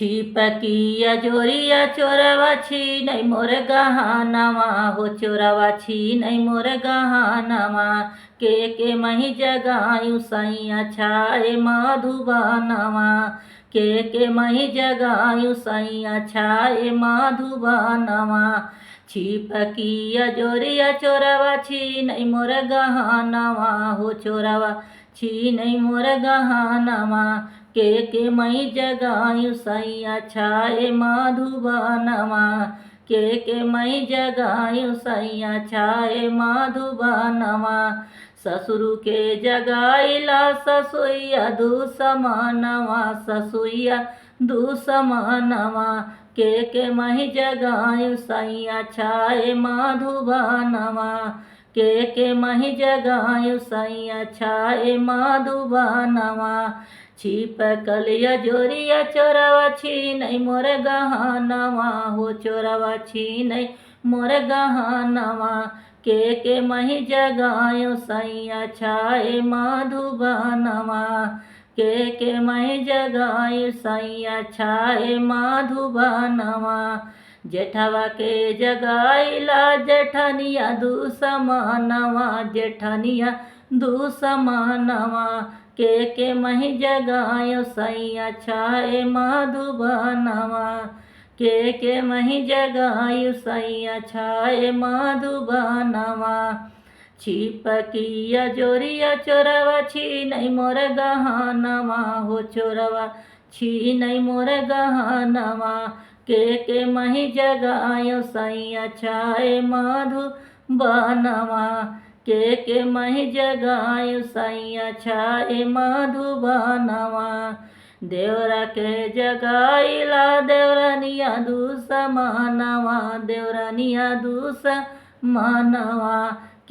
छिपकिया जोरिया चोरवा छीनै मोर गहनवा हो चोरवा छीनै मोर गहनवा के मही जगायु सैया छाए मधुबनवा के मही जगायु सैया छाए मधुबनवा छिपकिया जोरिया चोरवा छीनै मोर गहनवा हो चोरवा छीनै मोर गहनवा के मई जगायु सैया छाए मधुबनवा के मई जगायु सैया छाए मधुबनवा ससुर के जगाइला ससुइया दुसमनवा ससुइया दुसमनवा के मही जगायु सैया छाए मधुबनवा के मही जगायु सैया छाए मधुबनवा छिपकलिया जोरिया चोरवा छीनै मोर गहनवा हो चोरवा छीनै मोर गहनवा के मही जगायो सैया छाए मधुबनवा के मही जगायो सैया छाए मधुबनवा जेठवा के जगाइला जेठनिया दुसमनवा जेठनिया दुसमनवा के मही जगायो सैया छाए मधुबनवा के मही जगायो सैया छाए मधुबनवा छिपकिया जोरिया चोरवा छीनै मोर गहनवा हो चोरवा छीनै मोर गहनवा के मही जगायो सैया छाए मधुबनवा के मही जगायु सैया छाए मधुबनवा देवरा के जगाइला देवरनिया दुसमनवा देवरनिया दुसमनवा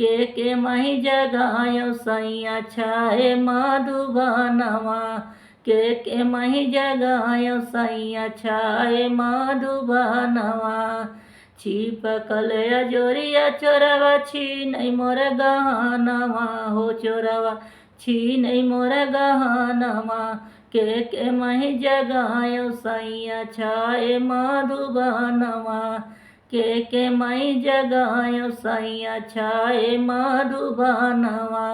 के मही जगायो सैया छाए मधुबनवा के मही जगायो सैया छाए मधुबनवा छिपकलिया जोरिया चोरवा छीनै मोर गहनवा हो चोरवा छीनै मोर गहनवा के मही जगायो सैया छाए मधुबनवा के मही जगायो सैया छाए मधुबनवा।